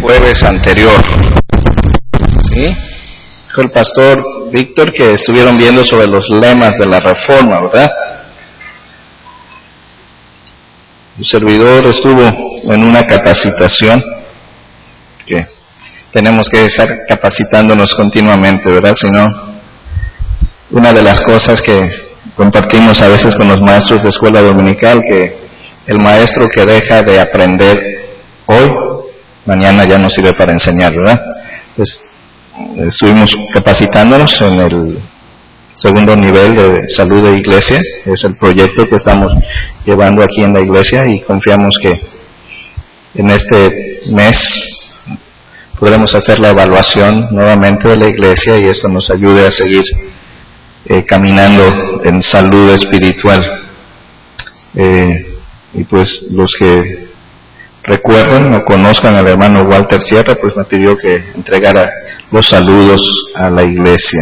jueves anterior. ¿Sí? Dijo el pastor Víctor que estuvieron viendo sobre los lemas de la Reforma, ¿verdad? El servidor estuvo en una capacitación que tenemos que estar capacitándonos continuamente, ¿verdad? Si no, una de las cosas que compartimos a veces con los maestros de escuela dominical, que el maestro que deja de aprender hoy, mañana ya no sirve para enseñar, ¿verdad? Pues estuvimos capacitándonos en el segundo nivel de salud de iglesia, es el proyecto que estamos llevando aquí en la iglesia, y confiamos que en este mes podremos hacer la evaluación nuevamente de la iglesia y esto nos ayude a seguir caminando en salud espiritual. Y pues los que recuerden o conozcan al hermano Walter Sierra, pues me pidió que entregara los saludos a la iglesia.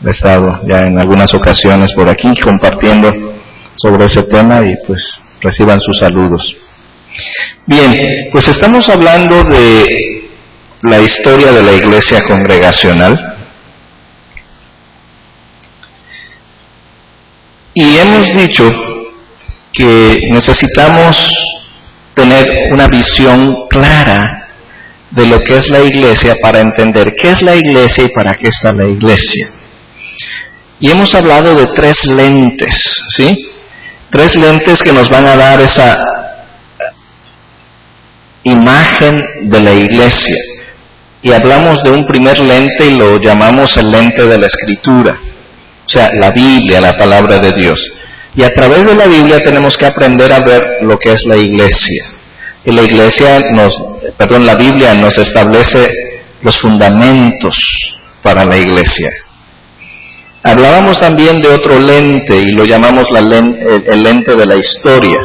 He estado ya en algunas ocasiones por aquí compartiendo sobre ese tema y pues reciban sus saludos. Bien, pues estamos hablando de la historia de la iglesia congregacional y hemos dicho que necesitamos tener una visión clara de lo que es la iglesia para entender qué es la iglesia y para qué está la iglesia. Y hemos hablado de 3 lentes, ¿sí? 3 lentes que nos van a dar esa imagen de la iglesia. Y hablamos de un primer lente y lo llamamos el lente de la Escritura, o sea, la Biblia, la palabra de Dios. Y a través de la Biblia tenemos que aprender a ver lo que es la iglesia. Y la Biblia nos establece los fundamentos para la iglesia. Hablábamos también de otro lente y lo llamamos el lente de la historia.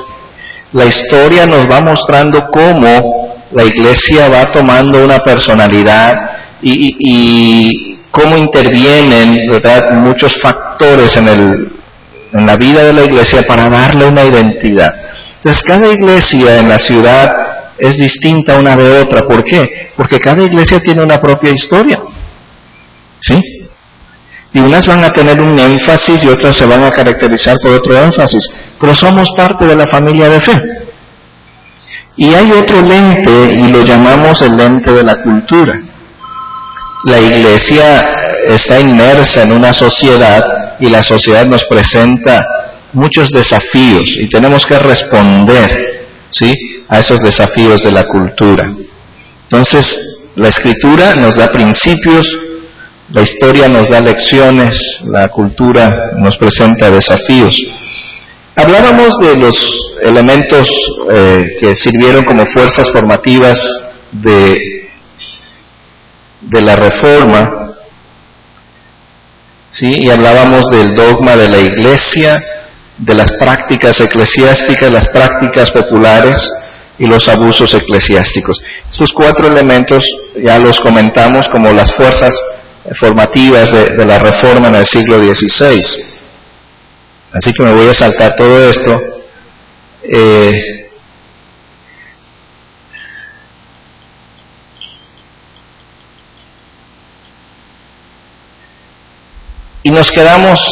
La historia nos va mostrando cómo la iglesia va tomando una personalidad y cómo intervienen, ¿verdad?, muchos factores en la vida de la iglesia para darle una identidad. Entonces, cada iglesia en la ciudad es distinta una de otra. ¿Por qué? Porque cada iglesia tiene una propia historia, ¿sí? Y unas van a tener un énfasis y otras se van a caracterizar por otro énfasis, pero somos parte de la familia de fe. Y hay otro lente y lo llamamos el lente de la cultura. La iglesia está inmersa en una sociedad y la sociedad nos presenta muchos desafíos y tenemos que responder, ¿sí?, a esos desafíos de la cultura. Entonces, la Escritura nos da principios, la historia nos da lecciones, la cultura nos presenta desafíos. Hablábamos de los elementos que sirvieron como fuerzas formativas de la Reforma, ¿sí? Y hablábamos del dogma de la iglesia, de las prácticas eclesiásticas, las prácticas populares y los abusos eclesiásticos. Estos 4 elementos ya los comentamos como las fuerzas formativas de la Reforma en el siglo XVI. Así que me voy a saltar todo esto. Y nos quedamos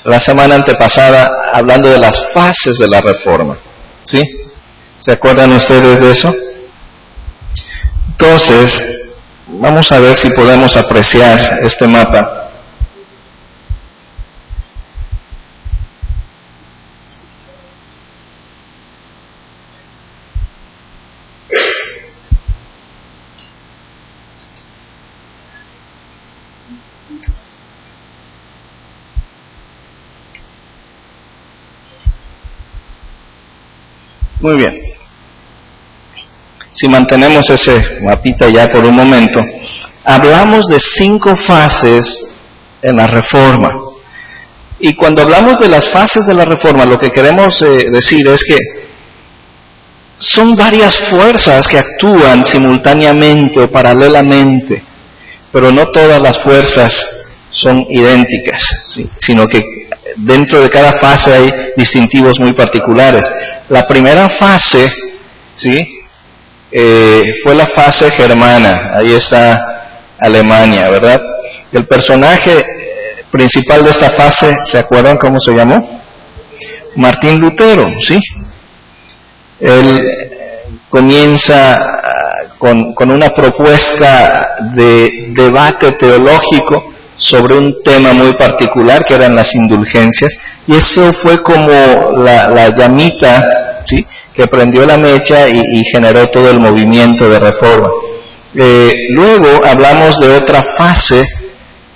la semana antepasada hablando de las fases de la Reforma, ¿sí? ¿Se acuerdan ustedes de eso? Entonces, vamos a ver si podemos apreciar este mapa. Muy bien. Si mantenemos ese mapita ya por un momento, hablamos de 5 fases en la Reforma. Y cuando hablamos de las fases de la Reforma, lo que queremos decir es que son varias fuerzas que actúan simultáneamente o paralelamente, pero no todas las fuerzas son idénticas, ¿sí?, sino que dentro de cada fase hay distintivos muy particulares. La primera fase, ¿sí?, fue la fase germana. Ahí está Alemania, ¿verdad? El personaje principal de esta fase, ¿se acuerdan cómo se llamó? Martín Lutero, ¿sí? Él comienza con una propuesta de debate teológico sobre un tema muy particular, que eran las indulgencias, y eso fue como la llamita, ¿sí?, que prendió la mecha y generó todo el movimiento de reforma. Luego hablamos de otra fase,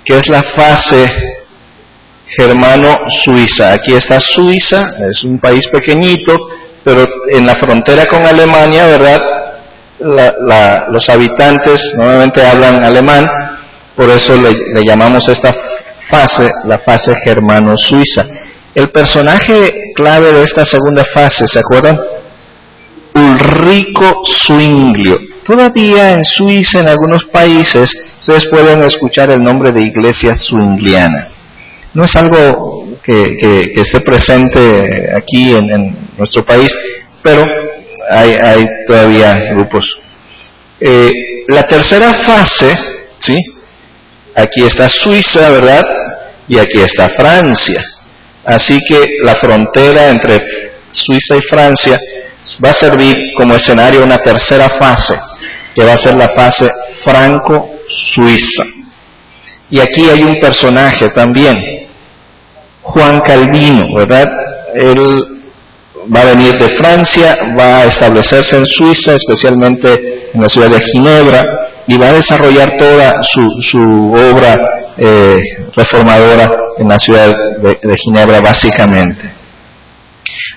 que es la fase germano-suiza. Aquí está Suiza, es un país pequeñito, pero en la frontera con Alemania, ¿verdad?, los habitantes normalmente hablan alemán, por eso le llamamos esta fase la fase germano-suiza. El personaje clave de esta segunda fase, ¿se acuerdan? Ulrico Zwinglio. Todavía en Suiza, en algunos países, ustedes pueden escuchar el nombre de iglesia zwingliana. No es algo que esté presente aquí en nuestro país, pero hay todavía grupos. La tercera fase, ¿sí?, aquí está Suiza, ¿verdad?, y aquí está Francia. Así que la frontera entre Suiza y Francia va a servir como escenario una tercera fase, que va a ser la fase franco-suiza. Y aquí hay un personaje también, Juan Calvino, ¿verdad? Él va a venir de Francia, va a establecerse en Suiza, especialmente en la ciudad de Ginebra, y va a desarrollar toda su obra reformadora en la ciudad de Ginebra, básicamente.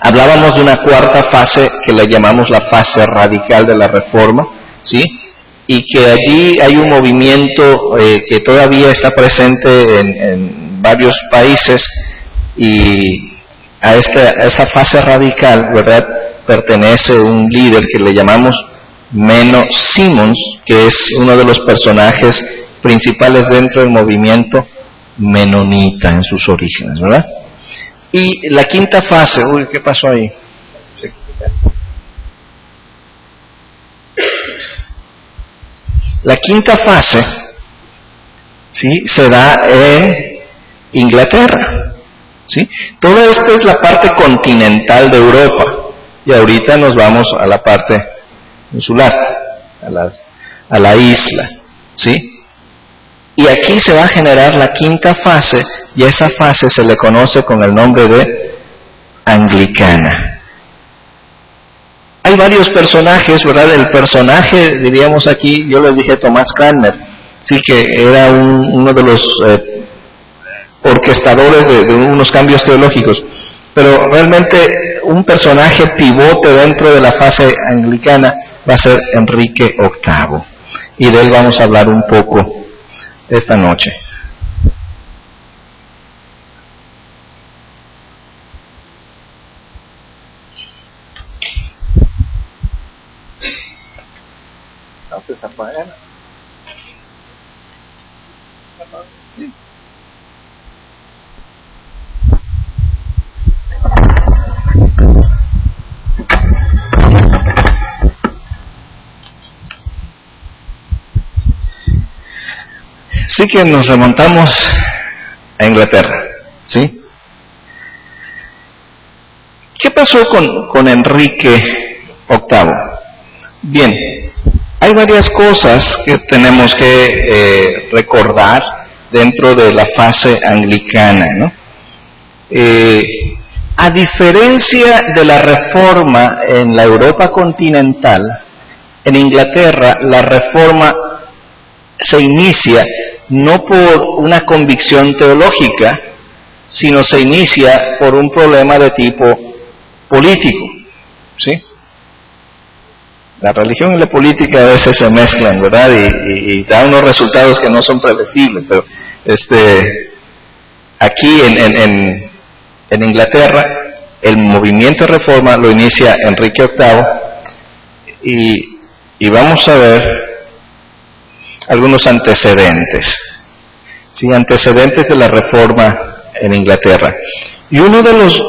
Hablábamos de una cuarta fase que le llamamos la fase radical de la Reforma, ¿sí?, y que allí hay un movimiento que todavía está presente en varios países, y a esta fase radical, ¿verdad?, pertenece un líder que le llamamos Menno Simons, que es uno de los personajes principales dentro del movimiento menonita en sus orígenes, ¿verdad? Y la quinta fase, ¿qué pasó ahí? La quinta fase, ¿sí?, se da en Inglaterra, ¿sí? Toda esta es la parte continental de Europa, y ahorita nos vamos a la parte insular, a la isla, ¿sí? Y aquí se va a generar la quinta fase, y a esa fase se le conoce con el nombre de anglicana. Hay varios personajes, ¿verdad? El personaje, diríamos aquí, yo les dije Tomás Cranmer, sí, que era uno de los orquestadores de unos cambios teológicos, pero realmente un personaje pivote dentro de la fase anglicana va a ser Enrique VIII, y de él vamos a hablar un poco esta noche. Sí. Así que nos remontamos a Inglaterra, ¿sí? ¿Qué pasó con Enrique VIII? Bien, hay varias cosas que tenemos que recordar dentro de la fase anglicana, ¿no? A diferencia de la reforma en la Europa continental, en Inglaterra la reforma se inicia no por una convicción teológica, sino se inicia por un problema de tipo político, ¿sí? La religión y la política a veces se mezclan, ¿verdad? Y da unos resultados que no son predecibles, pero aquí en Inglaterra el movimiento de reforma lo inicia Enrique VIII, y vamos a ver algunos antecedentes, ¿sí? Antecedentes de la reforma en Inglaterra. Y uno de los,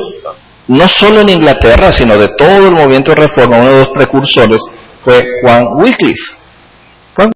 no solo en Inglaterra, sino de todo el movimiento de reforma, uno de los precursores fue Juan Wycliffe.